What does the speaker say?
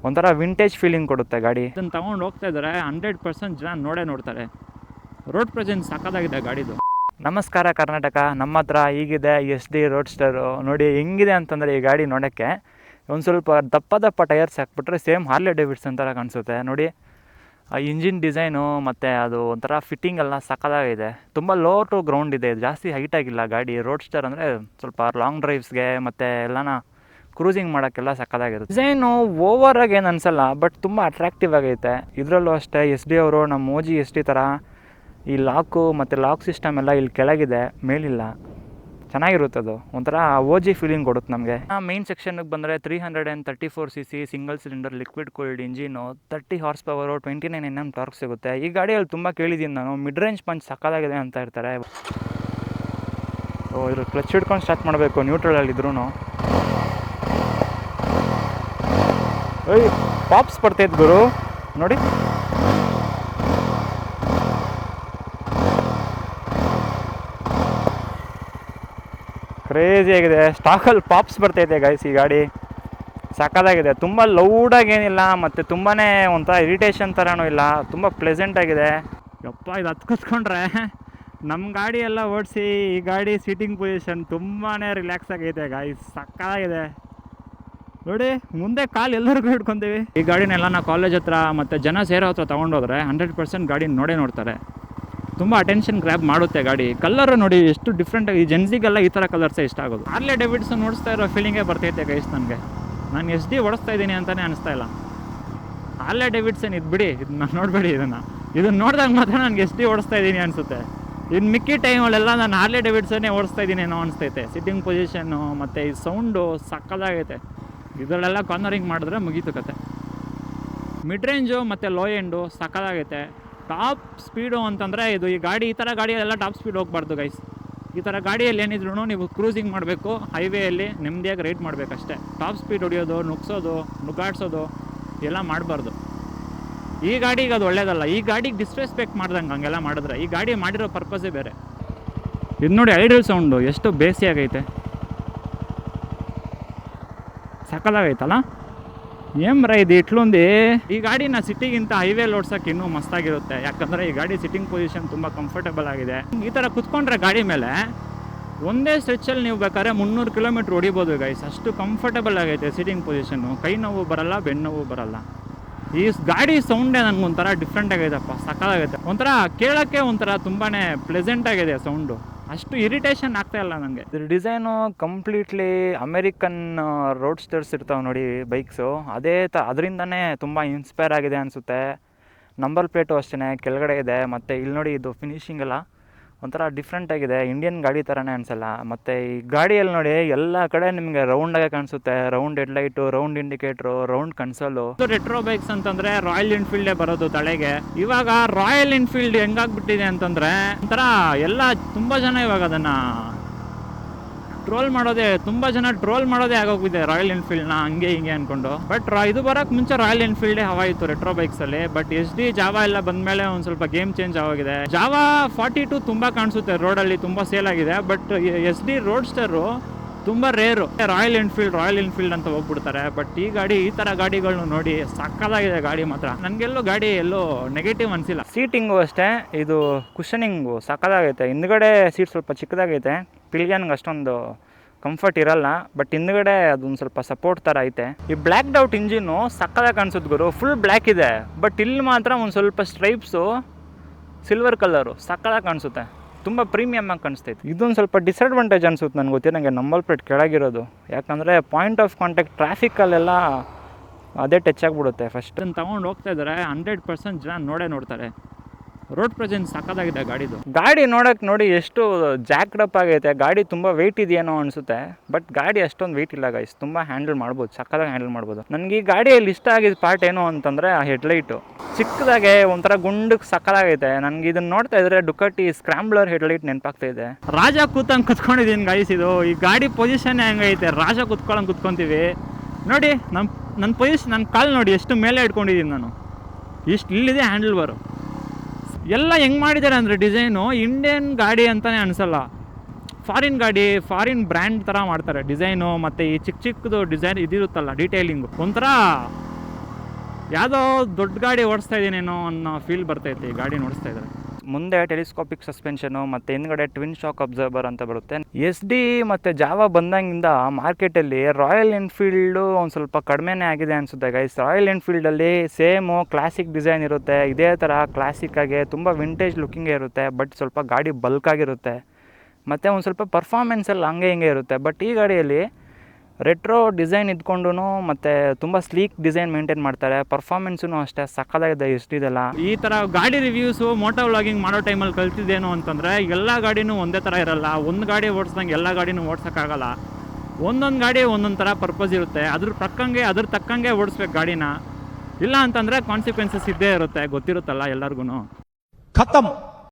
ಒಂಥರ vintage feeling ಕೊಡುತ್ತೆ ಗಾಡಿ. ಇದನ್ನು ತೊಗೊಂಡು ಹೋಗ್ತಾ ಇದ್ದಾರೆ 100% ಜನ ನೋಡೇ ನೋಡ್ತಾರೆ. ರೋಡ್ ಪ್ರೆಸೆನ್ಸ್ ಸಾಕಾಗಿದೆ ಗಾಡಿದು. ನಮಸ್ಕಾರ ಕರ್ನಾಟಕ. ನಮ್ಮ ಹತ್ರ ಈಗಿದೆ SD ರೋಡ್ಸ್ಟರು. ನೋಡಿ ಹೆಂಗಿದೆ ಅಂತಂದರೆ ಈ ಗಾಡಿ ನೋಡೋಕ್ಕೆ ಒಂದು ಸ್ವಲ್ಪ ದಪ್ಪ ಟೈರ್ಸ್ ಹಾಕ್ಬಿಟ್ರೆ ಸೇಮ್ ಹಾರ್ಲೆ ಡೇವಿಡ್ಸನ್ ಥರ ಕಾಣಿಸುತ್ತೆ. ನೋಡಿ ಆ ಇಂಜಿನ್ ಡಿಸೈನು ಮತ್ತು ಅದು ಒಂಥರ ಫಿಟ್ಟಿಂಗ್ ಎಲ್ಲ ಸಕ್ಕತ್ತಾಗಿದೆ. ತುಂಬ ಲೋ ಟು ಗ್ರೌಂಡ್ ಇದೆ, ಜಾಸ್ತಿ ಹೈಟಾಗಿಲ್ಲ ಗಾಡಿ. ರೋಡ್ಸ್ಟರ್ ಅಂದರೆ ಸ್ವಲ್ಪ ಲಾಂಗ್ ಡ್ರೈವ್ಸ್ಗೆ ಮತ್ತು ಎಲ್ಲನ ಕ್ರೂಸಿಂಗ್ ಮಾಡೋಕ್ಕೆಲ್ಲ ಸಕ್ಕತ್ತಾಗಿರುತ್ತೆ. ಡಿಸೈನು ಓವರಾಗಿ ಏನು ಅನಿಸಲ್ಲ, ಬಟ್ ತುಂಬ ಅಟ್ರಾಕ್ಟಿವ್ ಆಗೈತೆ. ಇದರಲ್ಲೂ ಅಷ್ಟೇ SD ಅವರು ನಮ್ಮ OG SD ಥರ ಈ ಲಾಕು ಮತ್ತು ಲಾಕ್ ಸಿಸ್ಟಮ್ ಎಲ್ಲ ಇಲ್ಲಿ ಕೆಳಗಿದೆ, ಮೇಲಿಲ್ಲ. ಚೆನ್ನಾಗಿರುತ್ತೆ ಅದು, ಒಂಥರ OG ಫೀಲಿಂಗ್ ಕೊಡುತ್ತೆ ನಮಗೆ. ಮೇನ್ ಸೆಕ್ಷನ್ಗೆ ಬಂದರೆ 334cc single cylinder liquid cooled engine, 30 horsepower, 29 Nm torque ಸಿಗುತ್ತೆ. ಈ ಗಾಡಿಯಲ್ಲಿ ತುಂಬ ಕೇಳಿದ್ದೀನಿ ನಾನು, ಮಿಡ್ ರೇಂಜ್ ಪಂಚ್ ಸಕ್ಕತ್ತಾಗಿದೆ ಅಂತ ಇರ್ತಾರೆ. ಇದ್ರ ಕ್ಲಚ್ ಹಿಡ್ಕೊಂಡು ಸ್ಟಾರ್ಟ್ ಮಾಡಬೇಕು ನ್ಯೂಟ್ರಲಲ್ಲಿದ್ರೂ. ಪಾಪ್ಸ್ ಬರ್ತೈತೆ ಗುರು ನೋಡಿ. ಕ್ರೇಜಿ ಆಗಿದೆ. ಸ್ಟಾಕಲ್ಲಿ ಪಾಪ್ಸ್ ಬರ್ತೈತೆ ಗೈಸ್. ಈ ಗಾಡಿ ಸಕ್ಕತ್ತಾಗಿದೆ. ತುಂಬ ಲೌಡಾಗೇನಿಲ್ಲ ಮತ್ತು ತುಂಬಾ ಒಂಥರ ಇರಿಟೇಷನ್ ಥರನೂ ಇಲ್ಲ, ತುಂಬ ಪ್ಲೆಸೆಂಟಾಗಿದೆ. ಯಪ್ಪ ಇದು ಹತ್ಕೊತ್ಕೊಂಡ್ರೆ ನಮ್ಮ ಗಾಡಿ ಎಲ್ಲ ಓಡಿಸಿ ಈ ಗಾಡಿ ಸೀಟಿಂಗ್ ಪೊಸಿಷನ್ ತುಂಬಾ ರಿಲ್ಯಾಕ್ಸ್ ಆಗೈತೆ ಗೈಸ್, ಸಕ್ಕತ್ತಾಗಿದೆ. ನೋಡಿ ಮುಂದೆ ಕಾಲು ಎಲ್ಲರಿಗೂ ಹಿಡ್ಕೊತೀವಿ. ಈ ಗಾಡಿನೆಲ್ಲ ನಾವು ಕಾಲೇಜ್ ಹತ್ರ ಮತ್ತು ಜನ ಸೇರೋ ಹತ್ರ ತೊಗೊಂಡೋದ್ರೆ 100% ಗಾಡಿ ನೋಡೇ ನೋಡ್ತಾರೆ. ತುಂಬ ಅಟೆನ್ಷನ್ ಗ್ರ್ಯಾಬ್ ಮಾಡುತ್ತೆ ಗಾಡಿ. ಕಲರ್ ನೋಡಿ ಎಷ್ಟು ಡಿಫ್ರೆಂಟಾಗಿ, ಜೆನ್ಸಿಗೆಲ್ಲ ಈ ಥರ ಕಲರ್ಸೇ ಇಷ್ಟ ಆಗೋದು. ಹಾರ್ಲೆ ಡೇವಿಡ್ಸನ್ ಓಡಿಸ್ತಾ ಇರೋ ಫೀಲಿಂಗೇ ಬರ್ತೈತೆ ಗೈಸ್ ನನಗೆ. ನಾನು SD ಓಡಿಸ್ತಾ ಇದ್ದೀನಿ ಅಂತಲೇ ಅನಿಸ್ತಾ ಇಲ್ಲ. ಹಾರ್ಲೆ ಡೇವಿಡ್ಸನ್ ಇದು ಬಿಡಿ, ಇದನ್ನ ನೋಡಬೇಡಿ. ಇದನ್ನು ನೋಡಿದಾಗ ಮಾತ್ರ ನನಗೆ SD ಓಡಿಸ್ತಾ ಇದ್ದೀನಿ ಅನಿಸುತ್ತೆ. ಇನ್ನು ಮಿಕ್ಕಿ ಟೈಮಲ್ಲೆಲ್ಲ ನಾನು ಹಾರ್ಲೆ ಡೇವಿಡ್ಸನ್ನೇ ಓಡಿಸ್ತಾ ಇದ್ದೀನಿ ಏನೋ ಅನಿಸ್ತೈತೆ. ಸಿಟ್ಟಿಂಗ್ ಪೊಸಿಷನ್ನು ಮತ್ತು ಈ ಸೌಂಡು ಸಕ್ಕದಾಗೈತೆ. ಇದರಲ್ಲೆಲ್ಲ ಕಾರ್ನರಿಂಗ್ ಮಾಡಿದ್ರೆ ಮುಗೀತು ಕತೆ. ಮಿಡ್ ರೇಂಜು ಮತ್ತು ಲೋ ಎಂಡು ಸಕ್ಕದಾಗೈತೆ. ಟಾಪ್ ಸ್ಪೀಡು ಅಂತಂದರೆ ಇದು ಈ ಗಾಡಿ, ಈ ಥರ ಗಾಡಿಯಲ್ಲೆಲ್ಲ ಟಾಪ್ ಸ್ಪೀಡ್ ಹೋಗ್ಬಾರ್ದು ಗೈಸ್. ಈ ಥರ ಗಾಡಿಯಲ್ಲಿ ಏನಿದ್ರು ನೀವು ಕ್ರೂಸಿಂಗ್ ಮಾಡಬೇಕು, ಹೈವೇಯಲ್ಲಿ ನೆಮ್ಮದಿಯಾಗಿ ರೈಡ್ ಮಾಡಬೇಕಷ್ಟೇ. ಟಾಪ್ ಸ್ಪೀಡ್ ಹೊಡಿಯೋದು, ನುಗ್ಸೋದು, ನುಗ್ಗಾಡ್ಸೋದು ಎಲ್ಲ ಮಾಡಬಾರ್ದು. ಈ ಗಾಡಿಗೆ ಅದು ಒಳ್ಳೇದಲ್ಲ. ಈ ಗಾಡಿಗೆ ಡಿಸ್ರೆಸ್ಪೆಕ್ಟ್ ಮಾಡ್ದಂಗೆ ಹಂಗೆಲ್ಲ ಮಾಡಿದ್ರೆ. ಈ ಗಾಡಿ ಮಾಡಿರೋ ಪರ್ಪಸ್ಸೇ ಬೇರೆ. ಇದು ನೋಡಿ ಐಡಲ್ ಸೌಂಡು ಎಷ್ಟು ಬೇಸಿಯಾಗೈತೆ, ಸಕ್ಕದಾಗೈತಲ್ಲ. ಏನ್ರ ಇದು ಇಟ್ಲೊಂದು. ಈ ಗಾಡಿನ ಸಿಟಿಗಿಂತ ಹೈವೇಲಿ ಓಡ್ಸೋಕೆ ಇನ್ನೂ ಮಸ್ತಾಗಿರುತ್ತೆ. ಯಾಕಂದರೆ ಈ ಗಾಡಿ ಸಿಟ್ಟಿಂಗ್ ಪೊಸಿಷನ್ ತುಂಬ ಕಂಫರ್ಟಬಲ್ ಆಗಿದೆ. ಈ ಥರ ಕುತ್ಕೊಂಡ್ರೆ ಗಾಡಿ ಮೇಲೆ ಒಂದೇ ಸ್ಟ್ರೆಚ್ಚಲ್ಲಿ ನೀವು ಬೇಕಾದ್ರೆ 300 ಕಿಲೋಮೀಟ್ರ್ ಹೊಡಿಬೋದು ಗೈಸ್. ಅಷ್ಟು ಕಂಫರ್ಟಬಲ್ ಆಗೈತೆ ಸಿಟ್ಟಿಂಗ್ ಪೊಸಿಷನ್ನು. ಕೈ ನೋವು ಬರಲ್ಲ, ಬೆನ್ನು ನೋವು ಬರಲ್ಲ. ಈ ಗಾಡಿ ಸೌಂಡೇ ನನಗೊಂಥರ ಡಿಫ್ರೆಂಟ್ ಆಗೈತಪ್ಪ, ಸಕ್ಕತ್ತಾಗೈತೆ. ಒಂಥರ ಕೇಳೋಕ್ಕೆ ಒಂಥರ ತುಂಬಾ ಪ್ಲೆಸೆಂಟ್ ಆಗಿದೆ ಸೌಂಡು. ಅಷ್ಟು ಇರಿಟೇಷನ್ ಆಗ್ತಾ ಇಲ್ಲ ನನಗೆ. ಇದ್ರ ಡಿಸೈನು ಕಂಪ್ಲೀಟ್ಲಿ ಅಮೇರಿಕನ್ ರೋಡ್ಸ್ಟರ್ಸ್ ಇರ್ತಾವೆ ನೋಡಿ ಬೈಕ್ಸು, ಅದರಿಂದನೇ ತುಂಬ ಇನ್ಸ್ಪೈರ್ ಆಗಿದೆ ಅನಿಸುತ್ತೆ. ನಂಬರ್ ಪ್ಲೇಟು ಅಷ್ಟೇ ಕೆಳಗಡೆ ಇದೆ. ಮತ್ತು ಇಲ್ಲಿ ನೋಡಿ ಇದು ಫಿನಿಶಿಂಗ್ ಎಲ್ಲ ಒಂಥರ ಡಿಫ್ರೆಂಟ್ ಆಗಿದೆ, ಇಂಡಿಯನ್ ಗಾಡಿ ಥರನೇ ಅನಿಸಲ್ಲ. ಮತ್ತು ಈ ಗಾಡಿಯಲ್ಲಿ ನೋಡಿ ಎಲ್ಲ ಕಡೆ ನಿಮಗೆ ರೌಂಡಾಗೆ ಕಾಣಿಸುತ್ತೆ. Round headlight, round indicator, round console. Retro bikes ಅಂತಂದರೆ ರಾಯಲ್ ಎನ್ಫೀಲ್ಡೇ ಬರೋದು ತಲೆಗೆ. ಇವಾಗ ರಾಯಲ್ ಎನ್ಫೀಲ್ಡ್ ಹೆಂಗಾಗ್ಬಿಟ್ಟಿದೆ ಅಂತಂದರೆ ಒಂಥರ ಎಲ್ಲ ತುಂಬ ಜನ ಇವಾಗ ಅದನ್ನು ಟ್ರೋಲ್ ಮಾಡೋದೇ ಆಗೋಗಿದೆ ರಾಯಲ್ ಎನ್ಫೀಲ್ಡ್ನ ಹಂಗೆ ಹಿಂಗೆ ಅಂದ್ಕೊಂಡು. ಬಟ್ ಇದು ಬರೋಕ್ಕೆ ಮುಂಚೆ ರಾಯಲ್ ಎನ್ಫೀಲ್ಡೇ ಹವಾ ಇತ್ತು ರೆಟ್ರೋ ಬೈಕ್ಸಲ್ಲಿ. ಬಟ್ SD ಜಾವಾ ಎಲ್ಲ ಬಂದಮೇಲೆ ಒಂದು ಸ್ವಲ್ಪ ಗೇಮ್ ಚೇಂಜ್ ಆಗಿದೆ. ಜಾವಾ 42 ತುಂಬ ಕಾಣಿಸುತ್ತೆ ರೋಡಲ್ಲಿ, ತುಂಬ ಸೇಲ್ ಆಗಿದೆ. ಬಟ್ SD ರೋಡ್ಸ್ಟರು ತುಂಬ ರೇರು. ರಾಯಲ್ ಎನ್ಫೀಲ್ಡ್ ಅಂತ ಹೋಗ್ಬಿಡ್ತಾರೆ. ಬಟ್ ಈ ಗಾಡಿ, ಈ ಥರ ಗಾಡಿಗಳನ್ನ ನೋಡಿ ಸಕ್ಕದಾಗಿದೆ ಗಾಡಿ ಮಾತ್ರ. ನನಗೆಲ್ಲೋ ಗಾಡಿ ಎಲ್ಲೋ ನೆಗೆಟಿವ್ ಅನಿಸಿಲ್ಲ. ಸೀಟಿಂಗು ಅಷ್ಟೇ, ಇದು ಕುಷನಿಂಗು ಸಕ್ಕದಾಗೈತೆ. ಹಿಂದ್ಗಡೆ ಸೀಟ್ ಸ್ವಲ್ಪ ಚಿಕ್ಕದಾಗೈತೆ, ಪಿಲ್ಗ್ಯಾನ್ಗೆ ಅಷ್ಟೊಂದು ಕಂಫರ್ಟ್ ಇರಲ್ಲ. ಬಟ್ ಹಿಂದ್ಗಡೆ ಅದೊಂದು ಸ್ವಲ್ಪ ಸಪೋರ್ಟ್ ಥರ ಐತೆ. ಈ ಬ್ಲ್ಯಾಕ್ ಡೌಟ್ ಇಂಜಿನ್ನು ಸಕ್ಕದಾಗಿ ಕಾಣಿಸುತ್ತೆ ಗುರು, ಫುಲ್ ಬ್ಲ್ಯಾಕ್ ಇದೆ. ಬಟ್ ಇಲ್ಲಿ ಮಾತ್ರ ಒಂದು ಸ್ವಲ್ಪ ಸ್ಟ್ರೈಪ್ಸು ಸಿಲ್ವರ್ ಕಲರು ಸಕ್ಕದಾಗಿ ಕಾಣಿಸುತ್ತೆ, ತುಂಬ ಪ್ರೀಮಿಯಮ್ ಆಗಿ ಕಾಣಿಸ್ತೈತೆ. ಇದೊಂದು ಸ್ವಲ್ಪ ಡಿಸಡ್ವಾಂಟೇಜ್ ಅನಿಸುತ್ತೆ ನನಗೆ ಗೊತ್ತಿಲ್ಲ, ನನಗೆ ನಂಬರ್ ಪ್ಲೇಟ್ ಕೆಳಗಿರೋದು. ಯಾಕಂದರೆ ಪಾಯಿಂಟ್ ಆಫ್ ಕಾಂಟ್ಯಾಕ್ಟ್ ಟ್ರಾಫಿಕಲ್ಲೆಲ್ಲ ಅದೇ ಟಚ್ ಆಗಿಬಿಡುತ್ತೆ. ಫಸ್ಟ್ ಅದನ್ನು ತೊಗೊಂಡು ಹೋಗ್ತಾ ಇದ್ದಾರೆ 100% ಜನ ನೋಡೇ ನೋಡ್ತಾರೆ. ರೋಡ್ ಪ್ರೆಸೆನ್ಸ್ ಸಕ್ಕದಾಗಿದೆ ಗಾಡಿದು. ಗಾಡಿ ನೋಡೋಕೆ ನೋಡಿ ಎಷ್ಟು ಜಾಕ್ಡಪ್ ಆಗೈತೆ. ಗಾಡಿ ತುಂಬ ವೆಯ್ಟ್ ಇದೆಯೇನೋ ಅನಿಸುತ್ತೆ, ಬಟ್ ಗಾಡಿ ಅಷ್ಟೊಂದು ವೆಯ್ಟ್ ಇಲ್ಲ ಗೈಸ್. ತುಂಬ ಹ್ಯಾಂಡಲ್ ಮಾಡ್ಬೋದು, ಸಕ್ಕದಾಗಿ ಹ್ಯಾಂಡಲ್ ಮಾಡ್ಬೋದು. ನನಗೆ ಈ ಗಾಡಿಯಲ್ಲಿ ಇಷ್ಟ ಆಗಿದ್ದ ಪಾರ್ಟ್ ಏನು ಅಂತಂದರೆ ಆ ಹೆಡ್ಲೈಟು ಚಿಕ್ಕದಾಗೆ ಒಂಥರ ಗುಂಡಕ್ಕೆ ಸಕ್ಕದಾಗೈತೆ. ನನಗೆ ಇದನ್ನು ನೋಡ್ತಾ ಇದ್ರೆ ಡುಕಾಟಿ ಸ್ಕ್ರಾಂಬ್ಲರ್ ಹೆಡ್ಲೈಟ್ ನೆನಪಾಗ್ತಾ ಇದೆ. ರಾಜ ಕೂತಂಗೆ ಕುತ್ಕೊಂಡಿದ್ದೀನಿ ಗೈಸ್. ಇದು ಈ ಗಾಡಿ ಪೊಸಿಷನ್ ಹೆಂಗೈತೆ, ರಾಜ ಕುತ್ಕೊಂತೀವಿ ನೋಡಿ. ನನ್ನ ಪೊಸಿಷನ್, ನನ್ನ ಕಾಲು ನೋಡಿ ಎಷ್ಟು ಮೇಲೆ ಇಟ್ಕೊಂಡಿದ್ದೀನಿ ನಾನು, ಇಷ್ಟು ಇಲ್ಲಿದೆ ಹ್ಯಾಂಡಲ್ ಬಾರು. ಎಲ್ಲ ಹೆಂಗೆ ಮಾಡಿದ್ದಾರೆ ಅಂದರೆ ಡಿಸೈನು ಇಂಡಿಯನ್ ಗಾಡಿ ಅಂತಲೇ ಅನಿಸಲ್ಲ. ಫಾರಿನ್ ಗಾಡಿ, ಫಾರಿನ್ ಬ್ರ್ಯಾಂಡ್ ಥರ ಮಾಡ್ತಾರೆ ಡಿಸೈನು. ಮತ್ತು ಈ ಚಿಕ್ಕದು ಡಿಸೈನ್ ಇದಿರುತ್ತಲ್ಲ, ಡೀಟೇಲಿಂಗು ಒಂಥರ ಯಾವುದೋ ದೊಡ್ಡ ಗಾಡಿ ಓಡಿಸ್ತಾ ಇದ್ದೀನೇನೋ ಅನ್ನೋ ಫೀಲ್ ಬರ್ತೈತೆ ಈ ಗಾಡಿ ಓಡಿಸ್ತಾ ಇದ್ದಾರೆ. ಮುಂದೆ ಟೆಲಿಸ್ಕೋಪಿಕ್ ಸಸ್ಪೆನ್ಷನು ಮತ್ತು ಹಿಂದ್ಗಡೆ ಟ್ವಿನ್ ಶಾಕ್ ಅಬ್ಸರ್ಬರ್ ಅಂತ ಬರುತ್ತೆ. ಎಸ್ ಡಿ ಮತ್ತು ಜಾವಾ ಬಂದಾಗಿಂದ ಮಾರ್ಕೆಟಲ್ಲಿ ರಾಯಲ್ ಎನ್ಫೀಲ್ಡು ಒಂದು ಸ್ವಲ್ಪ ಕಡಿಮೆನೇ ಆಗಿದೆ ಅನಿಸುತ್ತೆ ಗೈಸ್. ರಾಯಲ್ ಎನ್ಫೀಲ್ಡಲ್ಲಿ ಸೇಮು ಕ್ಲಾಸಿಕ್ ಡಿಸೈನ್ ಇರುತ್ತೆ, ಇದೇ ಥರ ಕ್ಲಾಸಿಕ್ಕಾಗಿ ತುಂಬ ವಿಂಟೇಜ್ ಲುಕ್ಕಿಂಗೇ ಇರುತ್ತೆ. ಬಟ್ ಸ್ವಲ್ಪ ಗಾಡಿ ಬಲ್ಕಾಗಿರುತ್ತೆ ಮತ್ತು ಒಂದು ಸ್ವಲ್ಪ ಪರ್ಫಾರ್ಮೆನ್ಸಲ್ಲಿ ಹಂಗೆ ಹಿಂಗೆ ಇರುತ್ತೆ. ಬಟ್ ಈ ಗಾಡಿಯಲ್ಲಿ ರೆಟ್ರೋ ಡಿಸೈನ್ ಇದ್ಕೊಂಡು ಮತ್ತು ತುಂಬ ಸ್ಲೀಕ್ ಡಿಸೈನ್ ಮೇಂಟೈನ್ ಮಾಡ್ತಾರೆ. ಪರ್ಫಾರ್ಮೆನ್ಸೂ ಅಷ್ಟೇ ಸಕ್ಕದಾಗಿದೆ ಎಷ್ಟಿದೆಲ್ಲ. ಈ ಥರ ಗಾಡಿ ರಿವ್ಯೂಸು ಮೋಟೋ ವ್ಲಾಗಿಂಗ್ ಮಾಡೋ ಟೈಮಲ್ಲಿ ಕಲ್ತಿದ್ದೇನು ಅಂತಂದರೆ, ಎಲ್ಲ ಗಾಡಿನೂ ಒಂದೇ ಥರ ಇರಲ್ಲ. ಒಂದು ಗಾಡಿ ಓಡಿಸ್ದಂಗೆ ಎಲ್ಲ ಗಾಡಿನೂ ಓಡ್ಸೋಕ್ಕಾಗಲ್ಲ. ಒಂದೊಂದು ಗಾಡಿ ಒಂದೊಂದು ಥರ ಪರ್ಪಸ್ ಇರುತ್ತೆ. ಅದ್ರ ತಕ್ಕಂಗೆ ಓಡಿಸ್ಬೇಕು ಗಾಡಿನ. ಇಲ್ಲ ಅಂತಂದರೆ ಕಾನ್ಸಿಕ್ವೆನ್ಸಸ್ ಇದ್ದೇ ಇರುತ್ತೆ, ಗೊತ್ತಿರುತ್ತಲ್ಲ ಎಲ್ಲರಿಗೂ. ಖತಮ್.